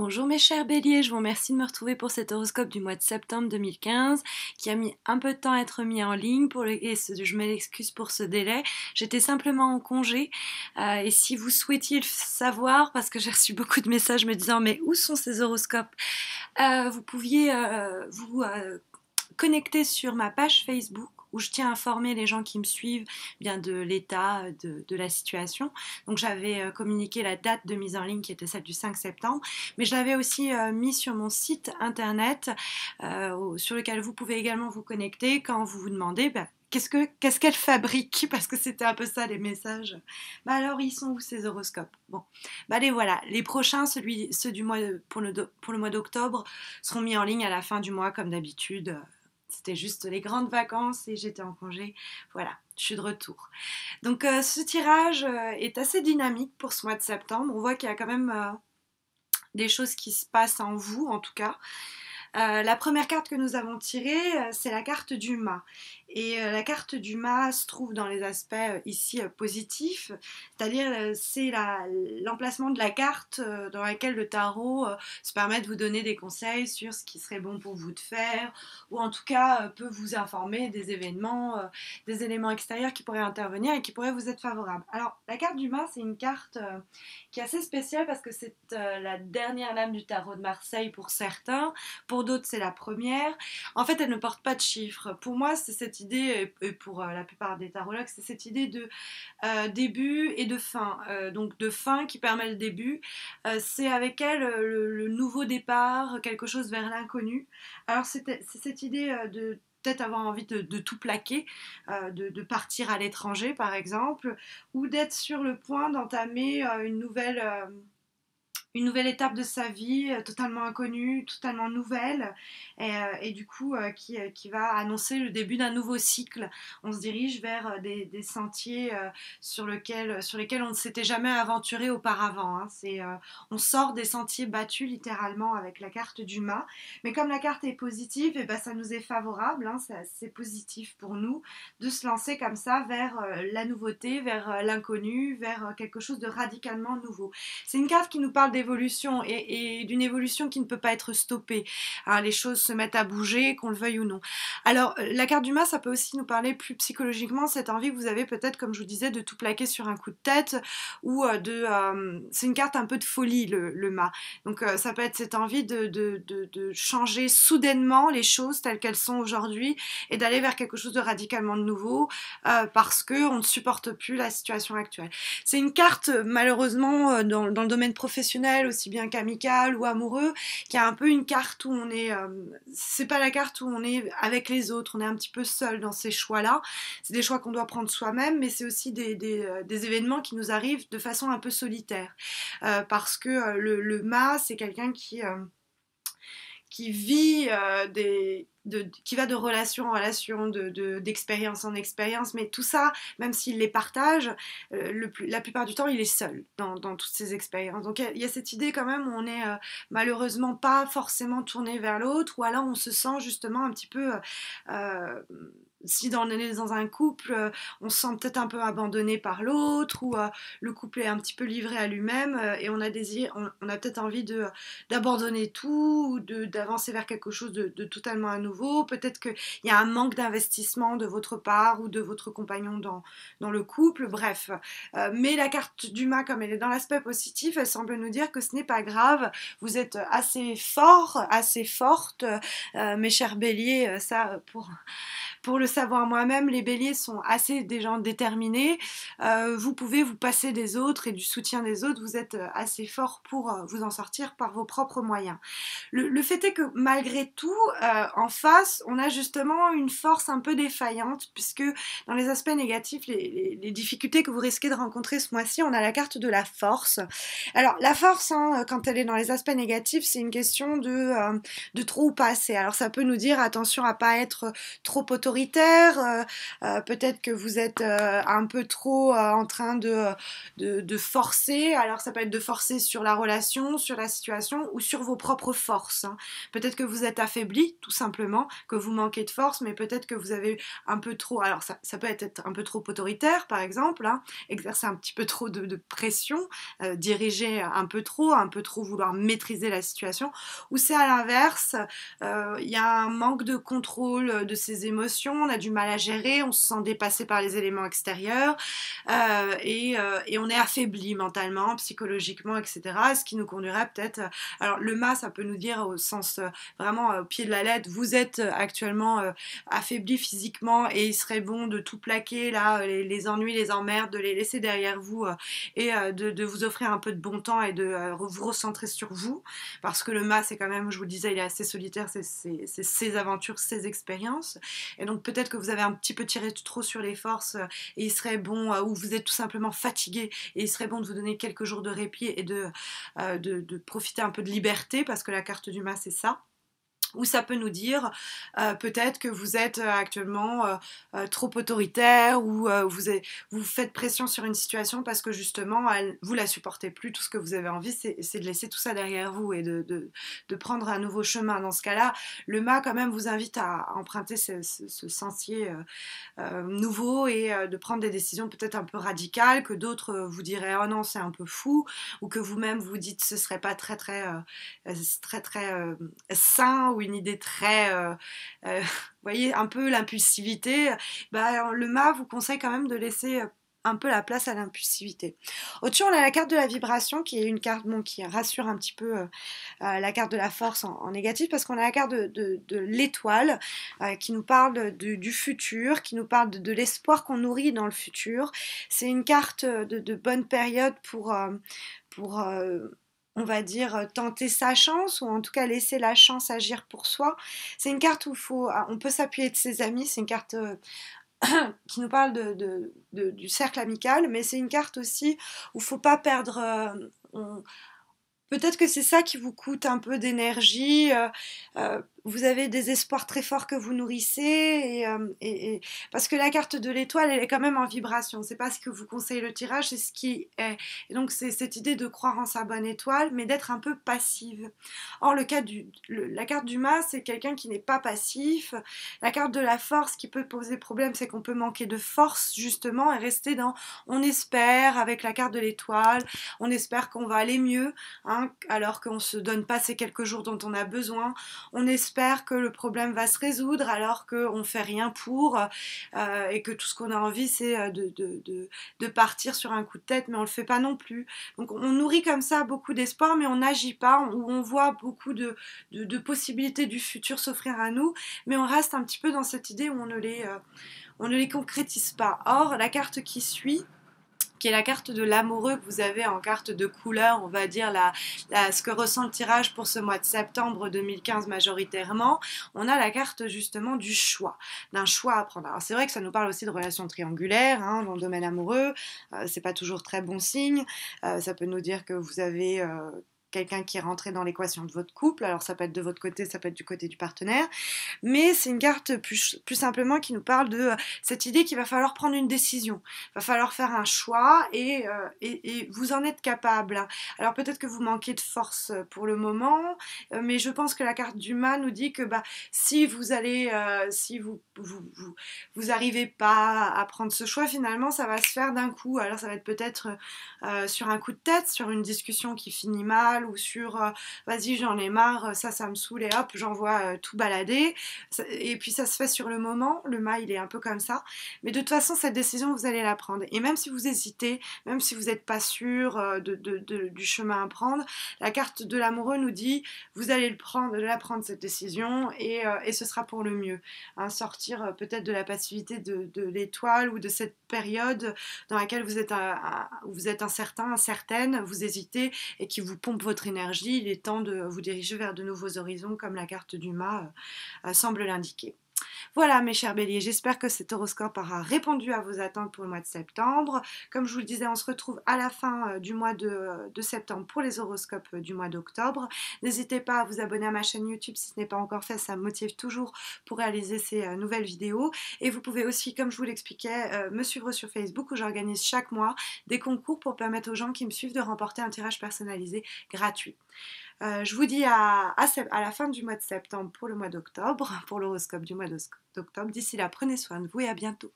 Bonjour mes chers béliers, je vous remercie de me retrouver pour cet horoscope du mois de septembre 2015 qui a mis un peu de temps à être mis en ligne et je m'excuse pour ce délai. J'étais simplement en congé et si vous souhaitiez le savoir, parce que j'ai reçu beaucoup de messages me disant mais où sont ces horoscopes, vous pouviez vous connecter sur ma page Facebook où je tiens à informer les gens qui me suivent bien de l'état de la situation. Donc j'avais communiqué la date de mise en ligne qui était celle du 5 septembre, mais je l'avais aussi mis sur mon site internet sur lequel vous pouvez également vous connecter quand vous vous demandez qu'est-ce qu'elle fabrique, parce que c'était un peu ça les messages. Bah alors ils sont où ces horoscopes? Bon, bah les voilà. Les prochains, ceux du mois pour le mois d'octobre, seront mis en ligne à la fin du mois comme d'habitude. C'était juste les grandes vacances et j'étais en congé. Voilà, je suis de retour. Donc ce tirage est assez dynamique pour ce mois de septembre. On voit qu'il y a quand même des choses qui se passent en vous, en tout cas. La première carte que nous avons tirée, c'est la carte du mât. Et la carte du mât se trouve dans les aspects ici positifs, c'est-à-dire c'est l'emplacement de la carte dans laquelle le tarot se permet de vous donner des conseils sur ce qui serait bon pour vous de faire, ou en tout cas peut vous informer des événements, des éléments extérieurs qui pourraient intervenir et qui pourraient vous être favorables. Alors la carte du mât, c'est une carte qui est assez spéciale parce que c'est la dernière lame du tarot de Marseille pour certains. Pour d'autres, c'est la première. En fait, elle ne porte pas de chiffres. Pour moi, c'est cette idée, et pour la plupart des tarologues, c'est cette idée de début et de fin. Donc de fin qui permet le début. C'est avec elle le nouveau départ, quelque chose vers l'inconnu. Alors c'est cette idée de peut-être avoir envie de tout plaquer, de partir à l'étranger par exemple, ou d'être sur le point d'entamer une nouvelle étape de sa vie, totalement inconnue, totalement nouvelle, et du coup qui va annoncer le début d'un nouveau cycle. On se dirige vers des sentiers sur lesquels on ne s'était jamais aventuré auparavant. Hein. On sort des sentiers battus littéralement avec la carte du mât, mais comme la carte est positive, et ben, ça nous est favorable, hein, c'est positif pour nous de se lancer comme ça vers la nouveauté, vers l'inconnu, vers quelque chose de radicalement nouveau. C'est une carte qui nous parle d'évolution et d'une évolution qui ne peut pas être stoppée. Alors, les choses se mettent à bouger, qu'on le veuille ou non. Alors, la carte du mât, ça peut aussi nous parler plus psychologiquement, cette envie que vous avez peut-être, comme je vous disais, de tout plaquer sur un coup de tête ou c'est une carte un peu de folie, le mât. Donc, ça peut être cette envie de changer soudainement les choses telles qu'elles sont aujourd'hui et d'aller vers quelque chose de radicalement nouveau parce qu'on ne supporte plus la situation actuelle. C'est une carte, malheureusement, dans le domaine professionnel, aussi bien qu'amical ou amoureux, qui a un peu une carte où on est... c'est pas la carte où on est avec les autres, on est un petit peu seul dans ces choix-là. C'est des choix qu'on doit prendre soi-même, mais c'est aussi des événements qui nous arrivent de façon un peu solitaire. Parce que le mât, c'est quelqu'un qui vit qui va de relation en relation, d'expérience en expérience, mais tout ça, même s'il les partage, la plupart du temps, il est seul dans toutes ces expériences. Donc il y a cette idée quand même où on est malheureusement pas forcément tourné vers l'autre, ou alors on se sent justement un petit peu... si on est dans un couple, on se sent peut-être un peu abandonné par l'autre, ou le couple est un petit peu livré à lui-même, et on a peut-être envie d'abandonner tout, ou d'avancer vers quelque chose de totalement à nouveau. Peut-être qu'il y a un manque d'investissement de votre part ou de votre compagnon dans le couple, bref. Mais la carte du mât, comme elle est dans l'aspect positif, elle semble nous dire que ce n'est pas grave, vous êtes assez fort, assez forte, mes chers béliers, ça pour le savoir moi-même, les béliers sont assez des gens déterminés. Vous pouvez vous passer des autres et du soutien des autres. Vous êtes assez fort pour vous en sortir par vos propres moyens. Le fait est que malgré tout, en face, on a justement une force un peu défaillante, puisque dans les aspects négatifs, les difficultés que vous risquez de rencontrer ce mois-ci, on a la carte de la force. Alors la force, hein, quand elle est dans les aspects négatifs, c'est une question de trop ou pas assez. Alors ça peut nous dire attention à pas être trop autoritaire, autoritaire, peut-être que vous êtes un peu trop en train de forcer, alors ça peut être de forcer sur la relation, sur la situation ou sur vos propres forces, hein. Peut-être que vous êtes affaibli, tout simplement, que vous manquez de force, mais peut-être que vous avez un peu trop, alors ça peut être un peu trop autoritaire par exemple, hein, exercer un petit peu trop de pression, diriger un peu trop vouloir maîtriser la situation, ou c'est à l'inverse, il y a un manque de contrôle de ses émotions, on a du mal à gérer, on se sent dépassé par les éléments extérieurs, et on est affaibli mentalement, psychologiquement, etc. Ce qui nous conduirait peut-être, alors le mât, ça peut nous dire au sens vraiment au pied de la lettre, vous êtes actuellement affaibli physiquement et il serait bon de tout plaquer là, les ennuis, les emmerdes, de les laisser derrière vous, et de vous offrir un peu de bon temps et de vous recentrer sur vous, parce que le mât, c'est quand même, je vous le disais, il est assez solitaire, c'est ses aventures, ses expériences, et donc peut-être que vous avez un petit peu tiré trop sur les forces, et il serait bon, ou vous êtes tout simplement fatigué, et il serait bon de vous donner quelques jours de répit et de profiter un peu de liberté, parce que la carte du mât, c'est ça. Ou ça peut nous dire peut-être que vous êtes actuellement trop autoritaire, ou vous faites pression sur une situation parce que justement vous la supportez plus. Tout ce que vous avez envie, c'est de laisser tout ça derrière vous et de prendre un nouveau chemin. Dans ce cas-là, le mât quand même vous invite à emprunter ce sentier nouveau, et de prendre des décisions peut-être un peu radicales, que d'autres vous diraient oh non, c'est un peu fou, ou que vous-même vous dites ce serait pas très sain, ou une idée très vous voyez, un peu l'impulsivité. Bah, le mât vous conseille quand même de laisser un peu la place à l'impulsivité. Au-dessus, on a la carte de la vibration, qui est une carte qui rassure un petit peu la carte de la force en négatif, parce qu'on a la carte de l'étoile qui nous parle du futur, qui nous parle de l'espoir qu'on nourrit dans le futur. C'est une carte de bonne période pour on va dire, tenter sa chance, ou en tout cas laisser la chance agir pour soi. C'est une carte où on peut s'appuyer de ses amis, c'est une carte qui nous parle du cercle amical, mais c'est une carte aussi où il ne faut pas perdre... Peut-être que c'est ça qui vous coûte un peu d'énergie. Vous avez des espoirs très forts que vous nourrissez, parce que la carte de l'étoile, elle est quand même en vibration. C'est pas ce que vous conseille le tirage, c'est ce qui est. Et donc c'est cette idée de croire en sa bonne étoile, mais d'être un peu passive. Or la carte du mât, c'est quelqu'un qui n'est pas passif. La carte de la force qui peut poser problème, c'est qu'on peut manquer de force justement et rester dans on espère, avec la carte de l'étoile, on espère qu'on va aller mieux, hein, alors qu'on ne se donne pas ces quelques jours dont on a besoin. On espère que le problème va se résoudre alors qu'on ne fait rien pour, et que tout ce qu'on a envie, c'est de partir sur un coup de tête, mais on ne le fait pas non plus. Donc on nourrit comme ça beaucoup d'espoir, mais on n'agit pas, où on voit beaucoup de possibilités du futur s'offrir à nous, mais on reste un petit peu dans cette idée où on ne les concrétise pas. Or, la carte qui suit, qui est la carte de l'amoureux que vous avez en carte de couleur, on va dire ce que ressent le tirage pour ce mois de septembre 2015 majoritairement, on a la carte justement du choix, d'un choix à prendre. Alors c'est vrai que ça nous parle aussi de relations triangulaires, hein, dans le domaine amoureux, c'est pas toujours très bon signe, ça peut nous dire que vous avez quelqu'un qui est rentré dans l'équation de votre couple, alors ça peut être de votre côté, ça peut être du côté du partenaire, mais c'est une carte plus simplement qui nous parle de cette idée qu'il va falloir prendre une décision, il va falloir faire un choix, et vous en êtes capable. Alors peut-être que vous manquez de force pour le moment, mais je pense que la carte du mât nous dit que si vous arrivez pas à prendre ce choix, finalement ça va se faire d'un coup. Alors ça va être peut-être sur un coup de tête, sur une discussion qui finit mal, ou sur vas-y j'en ai marre, ça me saoule, et hop j'envoie tout balader, et puis ça se fait sur le moment. Le mât il est un peu comme ça, mais de toute façon cette décision vous allez la prendre, et même si vous hésitez, même si vous n'êtes pas sûr du chemin à prendre, la carte de l'amoureux nous dit vous allez la prendre cette décision, et ce sera pour le mieux, hein, sortir peut-être de la passivité de l'étoile, ou de cette période dans laquelle vous êtes incertain, incertaine, vous hésitez, et qui vous pompe votre énergie. Il est temps de vous diriger vers de nouveaux horizons, comme la carte du mât semble l'indiquer. Voilà mes chers béliers, j'espère que cet horoscope aura répondu à vos attentes pour le mois de septembre. Comme je vous le disais, on se retrouve à la fin du mois de septembre pour les horoscopes du mois d'octobre. N'hésitez pas à vous abonner à ma chaîne YouTube si ce n'est pas encore fait, ça me motive toujours pour réaliser ces nouvelles vidéos. Et vous pouvez aussi, comme je vous l'expliquais, me suivre sur Facebook où j'organise chaque mois des concours pour permettre aux gens qui me suivent de remporter un tirage personnalisé gratuit. Je vous dis à la fin du mois de septembre pour le mois d'octobre, pour l'horoscope du mois d'octobre. D'ici là, prenez soin de vous et à bientôt.